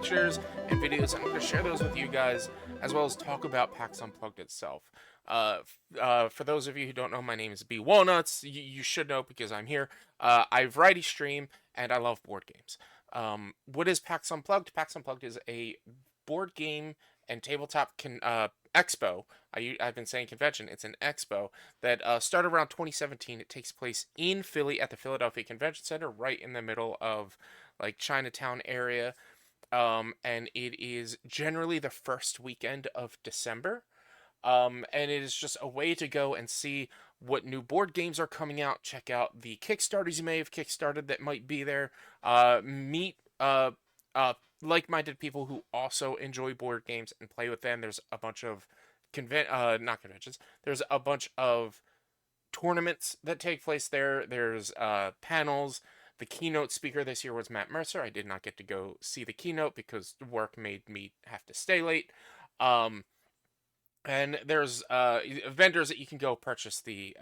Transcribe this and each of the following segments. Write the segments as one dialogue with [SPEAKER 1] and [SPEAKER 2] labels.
[SPEAKER 1] pictures and videos, and I'm going to share those with you guys, as well as talk about PAX Unplugged itself. For those of you who don't know, my name is B Walnuts. You should know because I'm here. I variety stream, and I love board games. What is PAX Unplugged? PAX Unplugged is a board game and tabletop expo. I've been saying convention. It's an expo that started around 2017. It takes place in Philly at the Philadelphia Convention Center, right in the middle of like Chinatown area. And it is generally the first weekend of December. And it is just a way to go and see what new board games are coming out. Check out the Kickstarters you may have kickstarted that might be there. Meet like-minded people who also enjoy board games and play with them. There's a bunch of not conventions. There's a bunch of tournaments that take place there. There's panels. The keynote speaker this year was Matt Mercer. I did not get to go see the keynote because work made me have to stay late. And there's vendors that you can go purchase the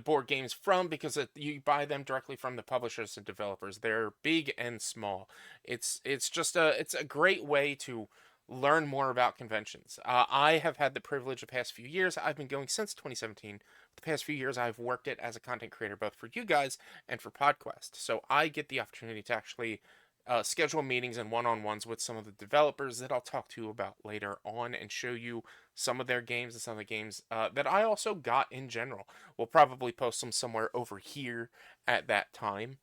[SPEAKER 1] board games from, because you buy them directly from the publishers and developers. They're big and small. It's a great way to learn more about conventions. I have had the privilege the past few years. I've been going since 2017. The past few years, I've worked it as a content creator, both for you guys and for PodQuest. So I get the opportunity to actually schedule meetings and one-on-ones with some of the developers that I'll talk to you about later on, and show you some of their games and some of the games that I also got in general. We'll probably post them somewhere over here at that time.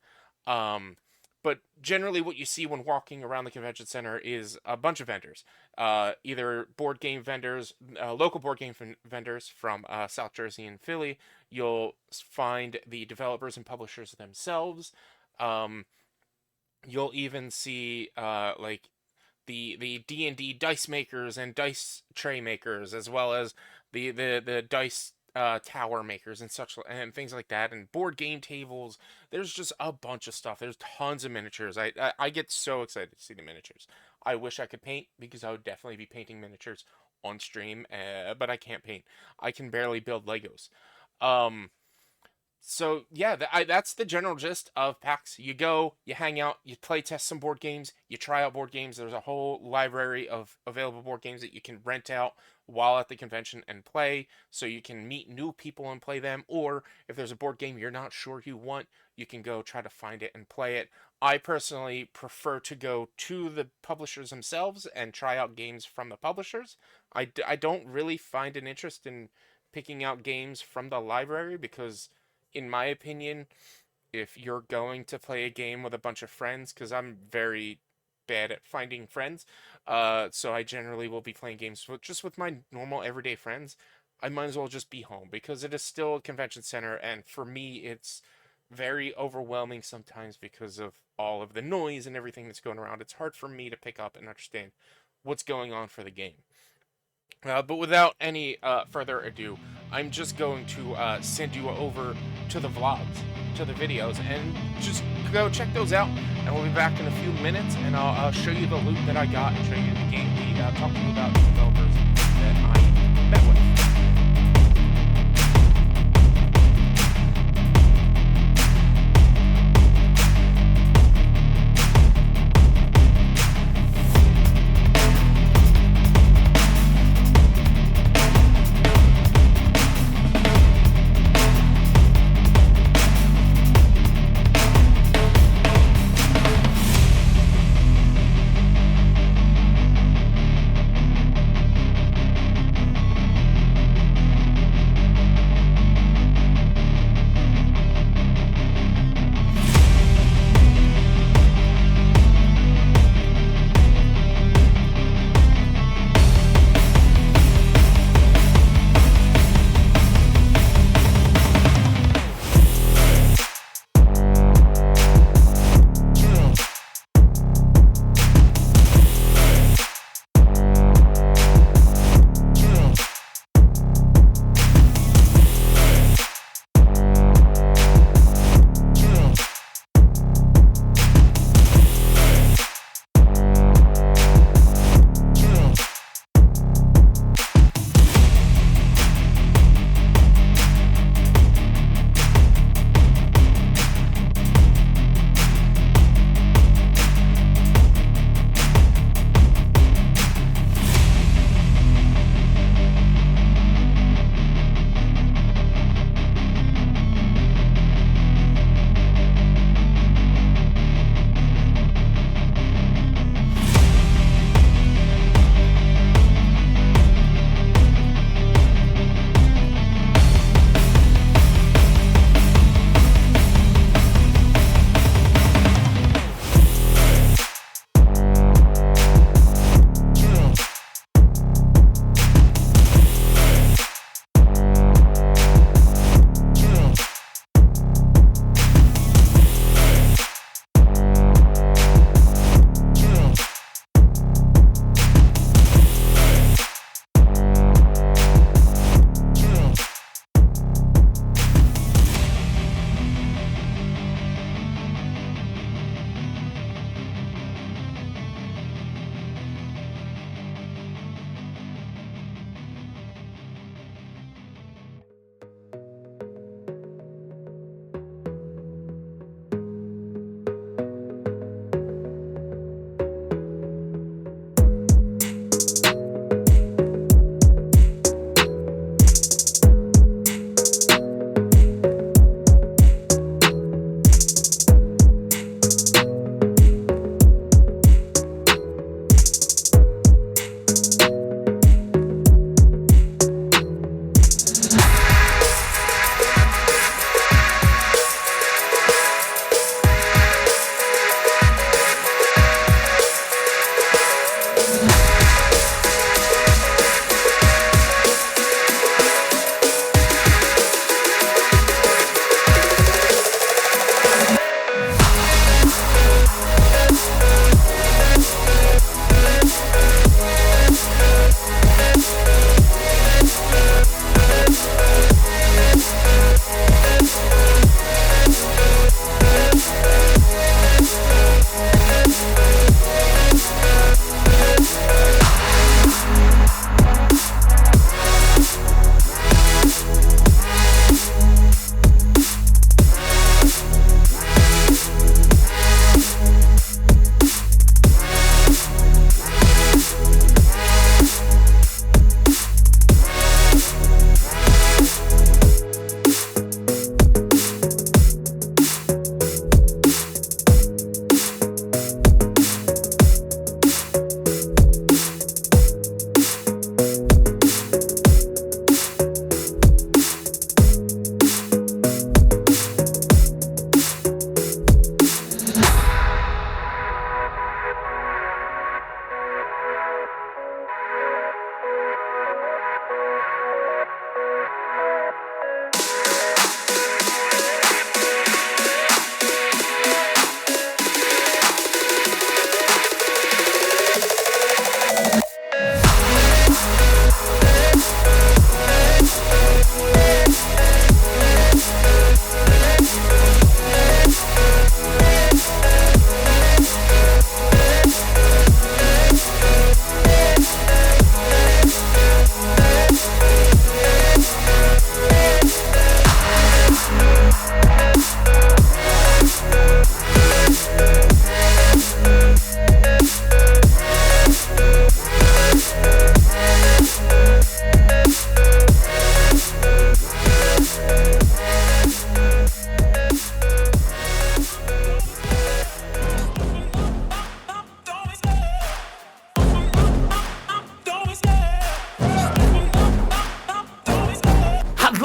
[SPEAKER 1] But generally what you see when walking around the convention center is a bunch of vendors. Either board game vendors, local board game vendors from South Jersey and Philly. You'll find the developers and publishers themselves. You'll even see like the D&D dice makers and dice tray makers, as well as the dice tower makers and such, and things like that, and board game tables. There's just a bunch of stuff. There's tons of miniatures. I get so excited to see the miniatures. I wish I could paint, because I would definitely be painting miniatures on stream, but I can't paint. I can barely build Legos. So yeah, that's the general gist of PAX. You go, you hang out, you play test some board games, you try out board games. There's a whole library of available board games that you can rent out while at the convention and play, so you can meet new people and play them. Or if there's a board game you're not sure you want, you can go try to find it and play it. I personally prefer to go to the publishers themselves and try out games from the publishers. I don't really find an interest in picking out games from the library, because in my opinion, if you're going to play a game with a bunch of friends, because I'm very bad at finding friends, so I generally will be playing games with my normal everyday friends, I might as well just be home, because it is still a convention center, and for me it's very overwhelming sometimes because of all of the noise and everything that's going around. It's hard for me to pick up and understand what's going on for the game. But without any further ado, I'm just going to send you over to the vlogs, to the videos, and just go check those out. And we'll be back in a few minutes, and I'll show you the loot that I got, and show you the game we talked to you about, the developers that I met with.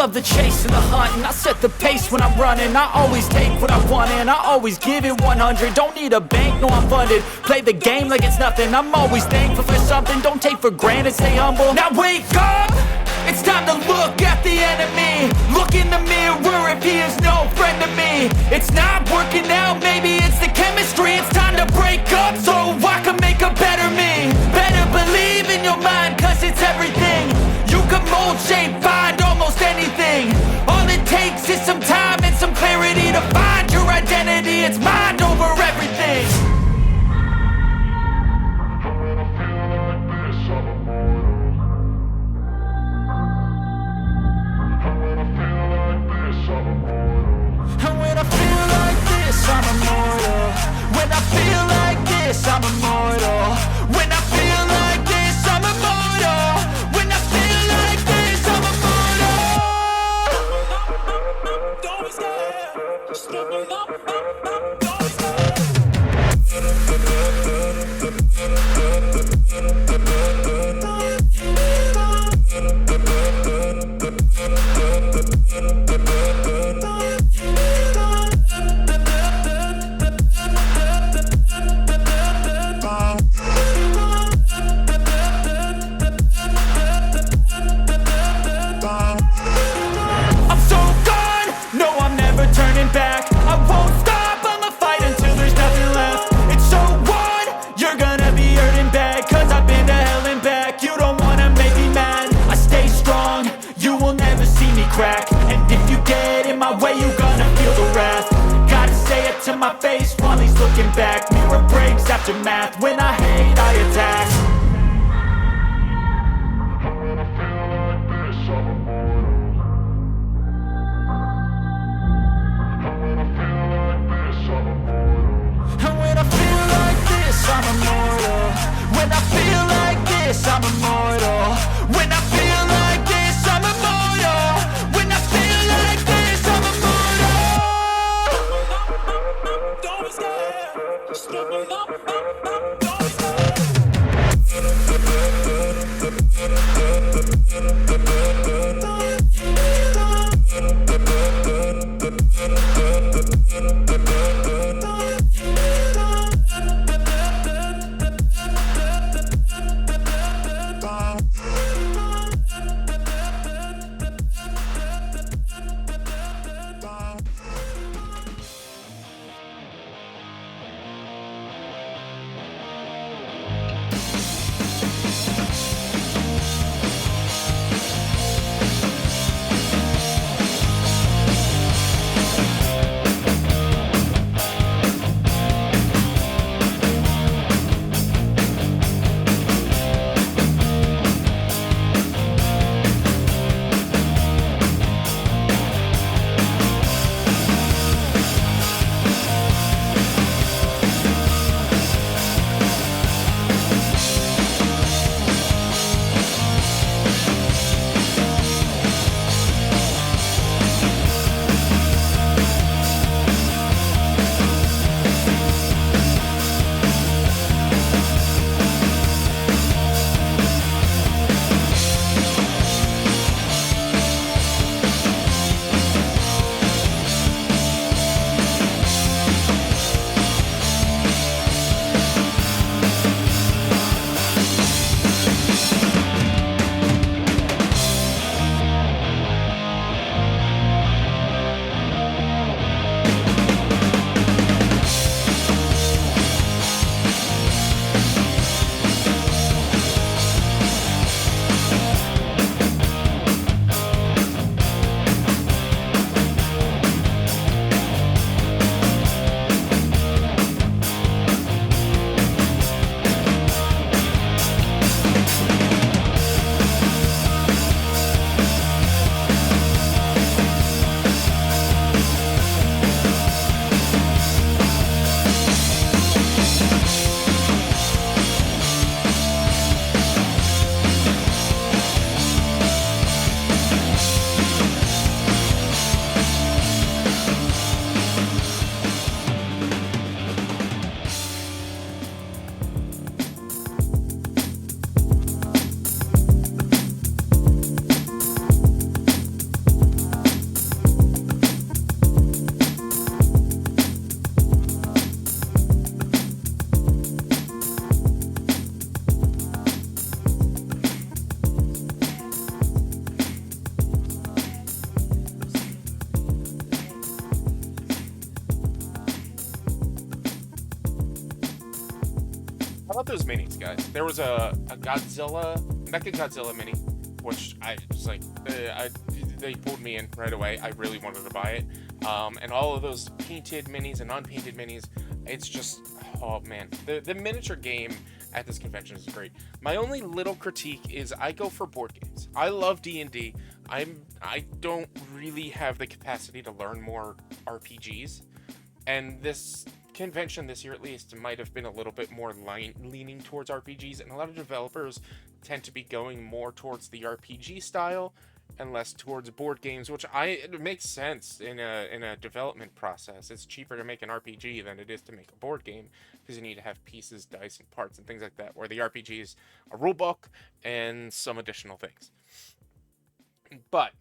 [SPEAKER 2] love the chase and the hunt, and I set the pace when I'm running. I always take what I want and I always give it 100. Don't need a bank, no I'm funded. Play the game like it's nothing. I'm always thankful for something. Don't take for granted, stay humble. Now wake up! It's time to look at the enemy. Look in the mirror if he is no friend to me. It's not working out, maybe it's the chemistry. It's time to break up so I can make a better me. Better believe in your mind, cause it's everything. You can mold, shape, find almost anything. All it takes is some time and some clarity to find your identity. It's mind over everything. And when I feel like this, I'm immortal. When I feel like this, I'm immortal. When I feel like this, I'm immortal. When I feel like this, I'm immortal. Don't be scared. Step it up. Don't be scared. I'm so gone, no I'm never turning back. I won't stop, I'ma fight until there's nothing left. It's so on, you're gonna be hurting bad, cause I've been to hell and back. You don't wanna make me mad, I stay strong, you will never see me crack. And if you get in my way, you're gonna feel the wrath. Gotta say it to my face while he's looking back. Mirror breaks after math, when I hate I attack. And when I feel like this, I'm immortal. When I feel like this, I'm immortal. When I feel like this, I'm immortal. When I feel like this, I'm immortal. Don't be scared. Step it up. Don't be scared.
[SPEAKER 1] love those minis, guys. There was a Godzilla, Mecha Godzilla mini, which I was like, they pulled me in right away. I really wanted to buy it. And all of those painted minis and unpainted minis, it's just, oh man, the miniature game at this convention is great. My only little critique is I go for board games. I love D&D. I don't really have the capacity to learn more RPGs, and this convention this year at least might have been a little bit more leaning towards RPGs, and a lot of developers tend to be going more towards the RPG style and less towards board games, which it makes sense in a development process. It's cheaper to make an RPG than it is to make a board game because you need to have pieces, dice, and parts and things like that. Where the RPG is a rule book and some additional things. But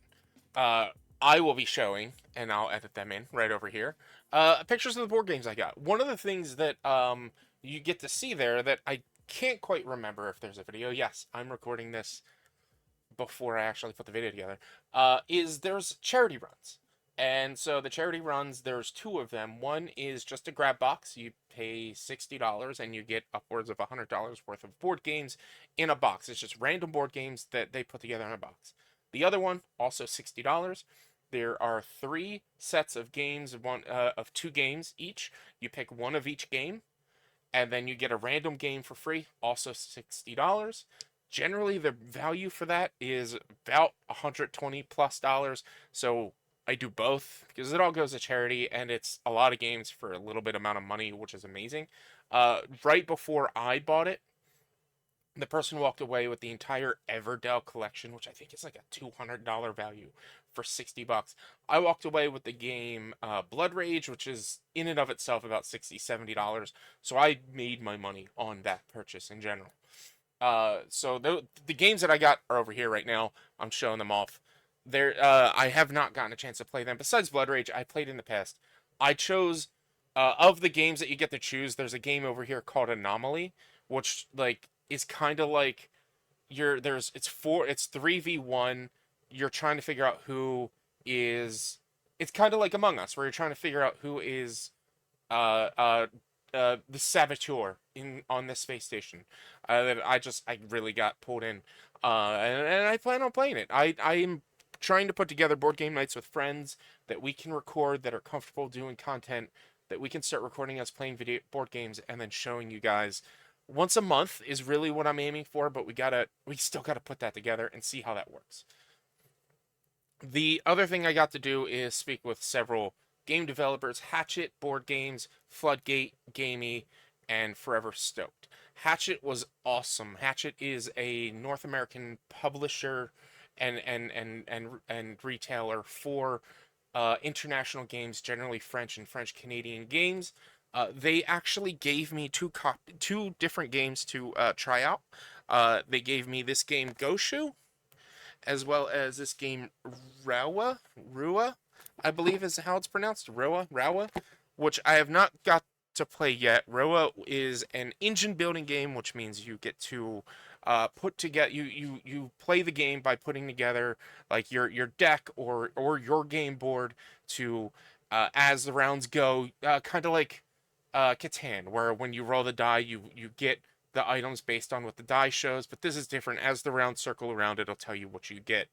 [SPEAKER 1] I will be showing, and I'll edit them in right over here, pictures of the board games I got. One of the things that you get to see there that I can't quite remember if there's a video. Yes, I'm recording this before I actually put the video together. Is there's charity runs. And so the charity runs, there's two of them. One is just a grab box. You pay $60 and you get upwards of $100 worth of board games in a box. It's just random board games that they put together in a box. The other one, also $60. There are 3 sets of games, of 2 games each. You pick one of each game, and then you get a random game for free, also $60. Generally, the value for that is about $120 plus. So I do both because it all goes to charity, and it's a lot of games for a little bit amount of money, which is amazing. Right before I bought it, the person walked away with the entire Everdell collection, which I think is like a $200 value for $60. I walked away with the game Blood Rage, which is in and of itself about $60-$70. So I made my money on that purchase in general. So the games that I got are over here right now. I'm showing them off. I have not gotten a chance to play them. Besides Blood Rage, I played in the past. I chose of the games that you get to choose. There's a game over here called Anomaly, which like is kind of like it's 3v1. You're trying to figure out who is. It's kind of like Among Us, where you're trying to figure out who is uh, uh, the saboteur on this space station. That I really got pulled in, and I plan on playing it. I am trying to put together board game nights with friends that we can record, that are comfortable doing content, that we can start recording us playing video board games and then showing you guys. Once a month is really what I'm aiming for, but we still gotta put that together and see how that works. The other thing I got to do is speak with several game developers: Hatchet Board Games, Floodgate Gamey, and Forever Stoked. Hatchet was awesome. Hatchet is a North American publisher and retailer for international games, generally French and French Canadian games. They actually gave me two different games to try out. They gave me this game Goshu, as well as this game Rua, I believe is how it's pronounced, Rua, which I have not got to play yet. Rua is an engine building game, which means you get to put together, you play the game by putting together like your deck or your game board to as the rounds go, kind of like Catan, where when you roll the die, you get the items based on what the die shows. But this is different. As the rounds circle around, it'll tell you what you get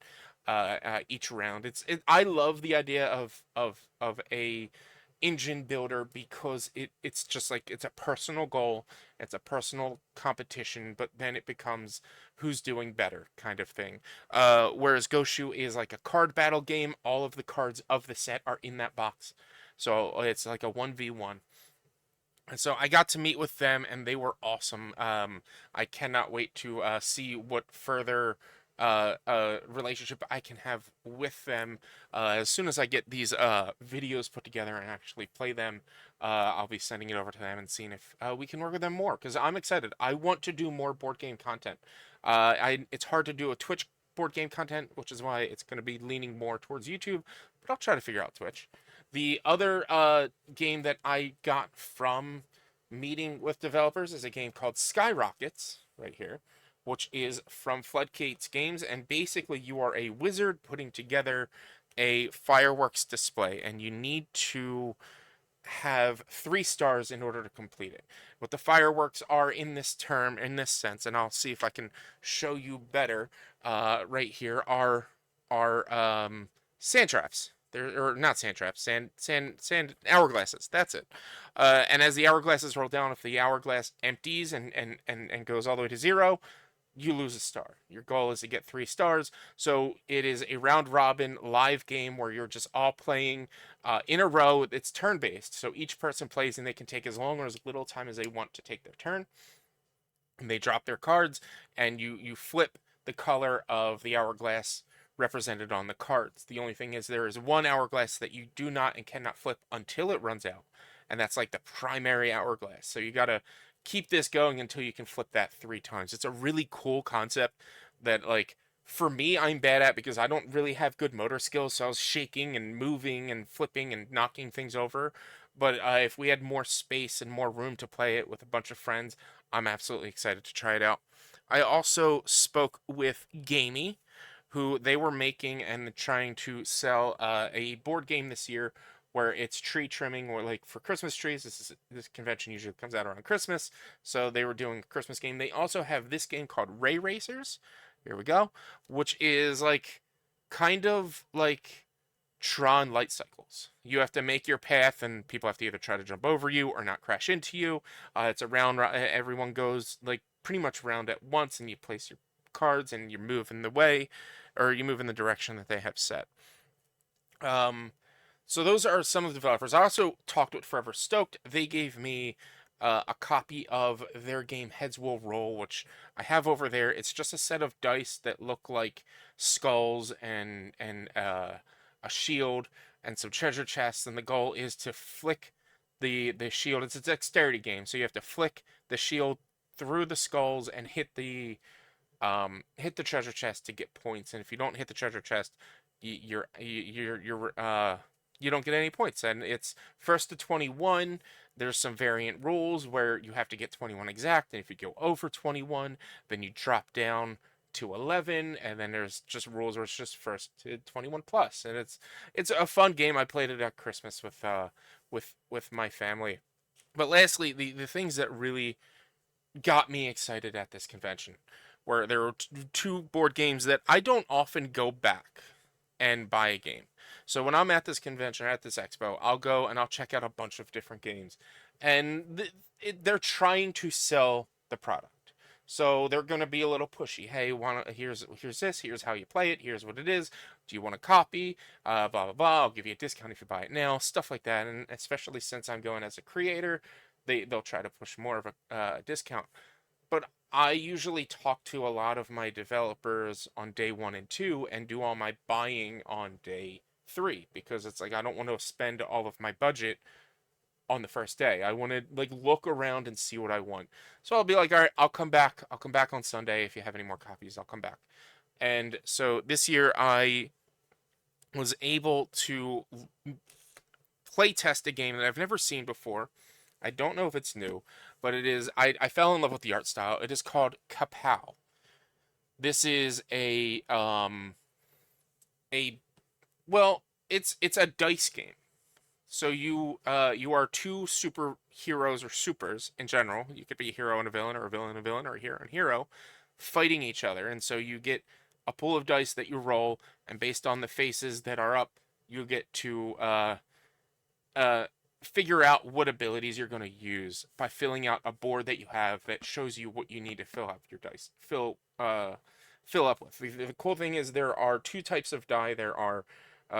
[SPEAKER 1] each round. I love the idea of a engine builder because it's just like it's a personal goal, it's a personal competition, but then it becomes who's doing better kind of thing. Whereas Goshu is like a card battle game. All of the cards of the set are in that box, so it's like a 1v1. And so I got to meet with them, and they were awesome. I cannot wait to see what further relationship I can have with them. As soon as I get these videos put together and actually play them, I'll be sending it over to them and seeing if we can work with them more. Because I'm excited. I want to do more board game content. It's hard to do a Twitch board game content, which is why it's going to be leaning more towards YouTube. But I'll try to figure out Twitch. The other game that I got from meeting with developers is a game called Skyrockets, right here, which is from Floodgates Games, and basically you are a wizard putting together a fireworks display, and you need to have 3 stars in order to complete it. What the fireworks are in this term, in this sense, and I'll see if I can show you better right here, are sand traps. They're or not sand traps, sand hourglasses. That's it. And as the hourglasses roll down, if the hourglass empties and goes all the way to 0, you lose a star. Your goal is to get 3 stars. So it is a round robin live game where you're just all playing in a row. It's turn based. So each person plays and they can take as long or as little time as they want to take their turn. And they drop their cards and you flip the color of the hourglass represented on the cards. The only thing is there is one hourglass that you do not and cannot flip until it runs out. And that's like the primary hourglass. So you got to keep this going until you can flip that 3 times. It's a really cool concept that like for me I'm bad at because I don't really have good motor skills, so I was shaking and moving and flipping and knocking things over. But if we had more space and more room to play it with a bunch of friends, I'm absolutely excited to try it out. I also spoke with Gamey, who they were making and trying to sell a board game this year where it's tree trimming or like for Christmas trees. This convention usually comes out around Christmas, so they were doing a Christmas game. They also have this game called Ray Racers. Here we go, which is like kind of like Tron light cycles. You have to make your path, and people have to either try to jump over you or not crash into you. It's a round. Everyone goes like pretty much round at once, and you place your cards and you move in the way, or you move in the direction that they have set. Um, so those are some of the developers. I also talked with Forever Stoked. They gave me a copy of their game Heads Will Roll, which I have over there. It's just a set of dice that look like skulls and a shield and some treasure chests. And the goal is to flick the shield. It's a dexterity game, so you have to flick the shield through the skulls and hit the treasure chest to get points. And if you don't hit the treasure chest, you don't get any points. And it's first to 21. There's some variant rules where you have to get 21 exact, and if you go over 21, then you drop down to 11, and then there's just rules where it's just first to 21 plus, and it's a fun game. I played it at Christmas with my family. But lastly, the things that really got me excited at this convention where there were 2 board games that I don't often go back and buy a game. So when I'm at this convention or at this expo, I'll go and I'll check out a bunch of different games, and they're trying to sell the product. So they're going to be a little pushy. Hey, here's this. Here's how you play it. Here's what it is. Do you want a copy? Blah blah blah. I'll give you a discount if you buy it now. Stuff like that. And especially since I'm going as a creator, they'll try to push more of a discount. But I usually talk to a lot of my developers on day 1 and 2 and do all my buying on day 3 because it's like I don't want to spend all of my budget on the first day. I want to like look around and see what I want. So I'll be like, all right, I'll come back. I'll come back on Sunday if you have any more copies. I'll come back. And so this year I was able to play test a game that I've never seen before. I don't know if it's new, but it is. I fell in love with the art style. It is called Kapow. This is a well, it's a dice game. So you are 2 superheroes or supers in general. You could be a hero and a villain, or a villain and a villain, or a hero and a hero, fighting each other. And so you get a pool of dice that you roll, and based on the faces that are up, you get to uh, figure out what abilities you're going to use by filling out a board that you have that shows you what you need to fill up your dice fill up with. The cool thing is there are 2 types of die. There are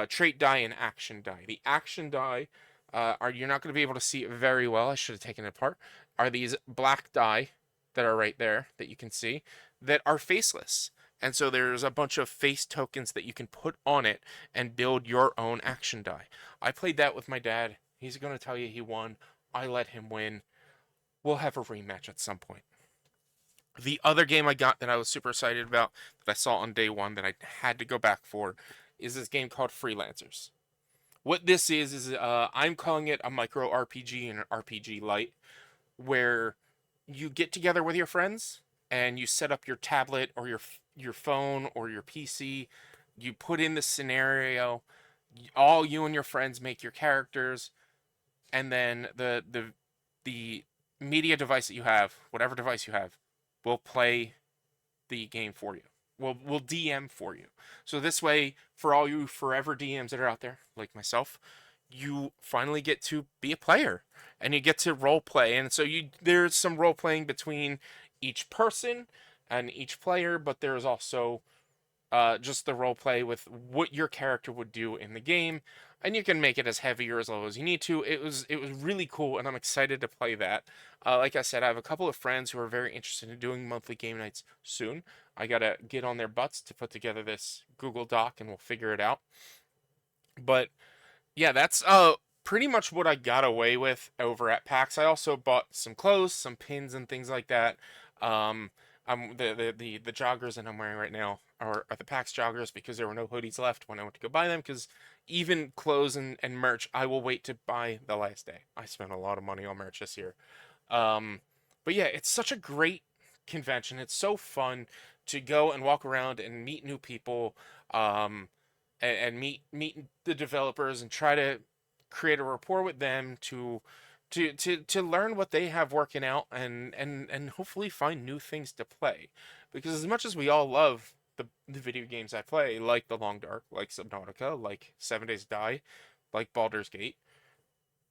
[SPEAKER 1] trait die and action die. The action die are you're not going to be able to see it very well. I should have taken it apart. Are these black die that are right there that you can see that are faceless. And so there's a bunch of face tokens that you can put on it and build your own action die. I played that with my dad. He's going to tell you he won. I let him win. We'll have a rematch at some point. The other game I got that I was super excited about that I saw on day 1 that I had to go back for is this game called Freelancers. What this is I'm calling it a micro RPG and an RPG light, where you get together with your friends and you set up your tablet or your phone or your PC. You put in the scenario. All you and your friends make your characters. and then the media device that you have, whatever device you have, will play the game for you. Will DM for you. So this way, for all you forever DMs that are out there, like myself, you finally get to be a player and you get to role play. And so you there's some role playing between each person and each player, but there's also just the role play with what your character would do in the game, and you can make it as heavy or as low as you need to. It was really cool, and I'm excited to play that. Like I said, I have a couple of friends who are very interested in doing monthly game nights soon. I gotta get on their butts to put together this Google Doc, and we'll figure it out. But yeah, that's pretty much what I got away with over at PAX. I also bought some clothes, some pins, and things like that. Um, I'm the joggers that I'm wearing right now are the PAX joggers because there were no hoodies left when I went to go buy them. Because even clothes and merch, I will wait to buy the last day. I spent a lot of money on merch this year. Um, but yeah, it's such a great convention. It's so fun to go and walk around and meet new people. And meet the developers and try to create a rapport with them to learn what they have working out and hopefully find new things to play. Because as much as we all love the video games I play, like The Long Dark, like Subnautica, like 7 Days to Die, like Baldur's Gate,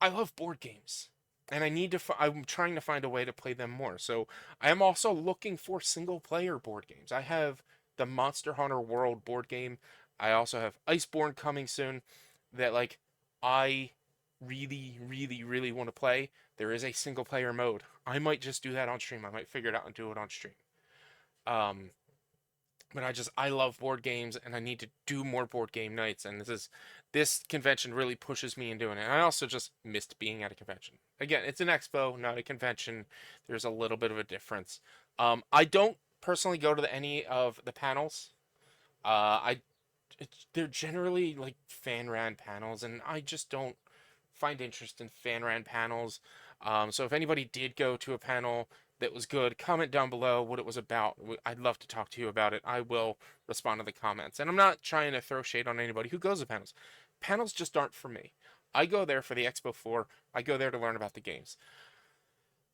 [SPEAKER 1] I love board games. And I'm trying to find a way to play them more. So I am also looking for single player board games. I have the Monster Hunter World board game. I also have Iceborne coming soon that like I really, really, really want to play. There is a single player mode. I might just do that on stream. I might figure it out and do it on stream. Um, but I love board games and I need to do more board game nights, and this convention really pushes me in doing it. And I also just missed being at a convention. Again, it's an expo, not a convention. There's a little bit of a difference. I don't personally go to any of the panels. I they're generally like fan ran panels, and I just don't find interest in fan ran panels. So if anybody did go to a panel that was good, comment down below what it was about. I'd love to talk to you about it. I will respond to the comments. And I'm not trying to throw shade on anybody who goes to panels. Panels just aren't for me. I go there for the expo floor. I go there to learn about the games.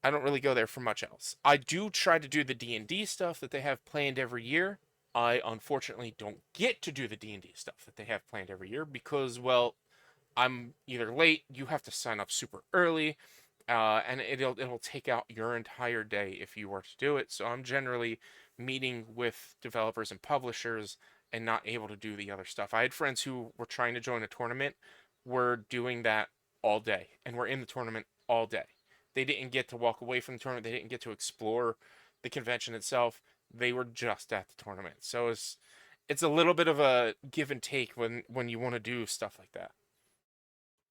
[SPEAKER 1] I don't really go there for much else. I do try to do the D&D stuff that they have planned every year. I unfortunately don't get to do the D&D stuff that they have planned every year because, well, I'm either late, you have to sign up super early, and it'll take out your entire day if you were to do it. So I'm generally meeting with developers and publishers and not able to do the other stuff. I had friends who were trying to join a tournament, were doing that all day, and were in the tournament all day. They didn't get to walk away from the tournament. They didn't get to explore the convention itself. They were just at the tournament. So it's a little bit of a give and take when you want to do stuff like that.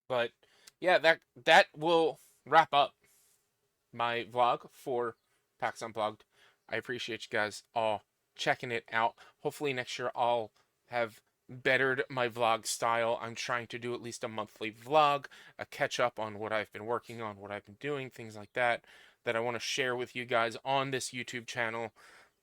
[SPEAKER 1] But yeah, that will wrap up my vlog for PAX Unplugged. I appreciate you guys all checking it out. Hopefully next year I'll have bettered my vlog style. I'm trying to do at least a monthly vlog, a catch up on what I've been working on, what I've been doing, things like that I want to share with you guys on this YouTube channel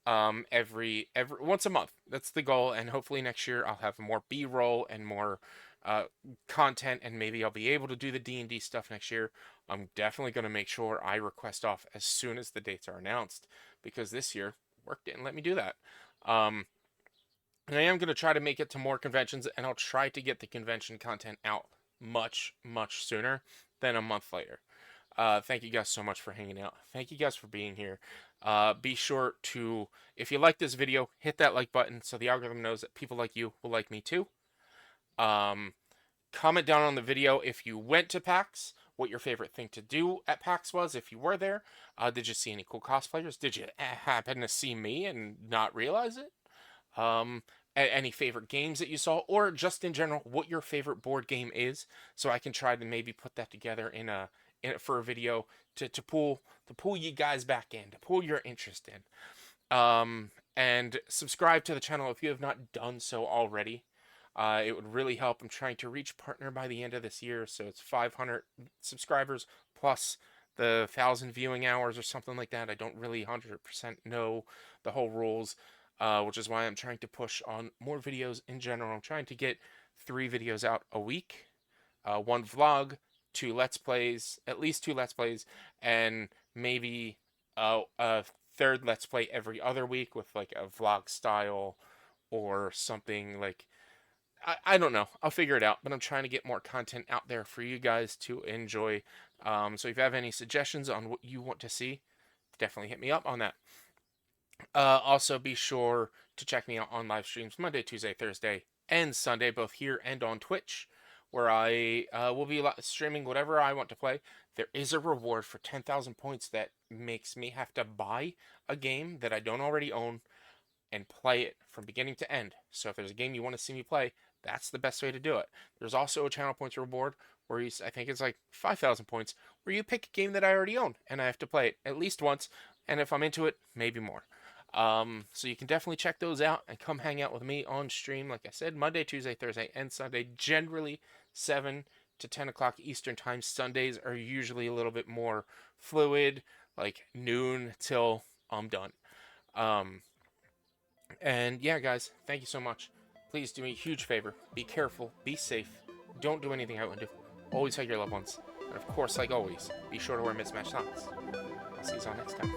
[SPEAKER 1] every once a month. That's the goal, and hopefully next year I'll have more B-roll and more uh, content, and maybe I'll be able to do the D&D stuff next year. I'm definitely going to make sure I request off as soon as the dates are announced, because this year work didn't let me do that. Um, and I am going to try to make it to more conventions, and I'll try to get the convention content out much, much sooner than a month later. Thank you guys so much for hanging out. Thank you guys for being here. Be sure to, if you like this video, hit that like button so the algorithm knows that people like you will like me too. Um, Comment down on the video if you went to PAX, what your favorite thing to do at PAX was if you were there. Did you see any cool cosplayers? Did you happen to see me and not realize it? Um, any favorite games that you saw, or just in general, what your favorite board game is, so I can try to maybe put that together for a video to pull you guys back in, to pull your interest in. And subscribe to the channel if you have not done so already. It would really help. I'm trying to reach partner by the end of this year, so it's 500 subscribers plus the 1,000 viewing hours or something like that. I don't really 100% know the whole rules, which is why I'm trying to push on more videos in general. I'm trying to get 3 videos out a week, one vlog, two Let's Plays, at least two Let's Plays, and maybe a third Let's Play every other week with like a vlog style or something like I don't know. I'll figure it out, but I'm trying to get more content out there for you guys to enjoy. So if you have any suggestions on what you want to see, definitely hit me up on that. Also, be sure to check me out on live streams Monday, Tuesday, Thursday, and Sunday, both here and on Twitch, where I will be streaming whatever I want to play. There is a reward for 10,000 points that makes me have to buy a game that I don't already own and play it from beginning to end. So if there's a game you want to see me play, that's the best way to do it. There's also a channel points reward where I think it's like 5,000 points, where you pick a game that I already own and I have to play it at least once, and if I'm into it, maybe more. So you can definitely check those out and come hang out with me on stream. Like I said, Monday, Tuesday, Thursday, and Sunday, generally 7 to 10 o'clock Eastern time. Sundays are usually a little bit more fluid, like noon till I'm done. And yeah, guys, thank you so much. Please do me a huge favor. Be careful, be safe, don't do anything I wouldn't do. Always hug your loved ones. And of course, like always, be sure to wear mismatched socks. I'll see you all next time.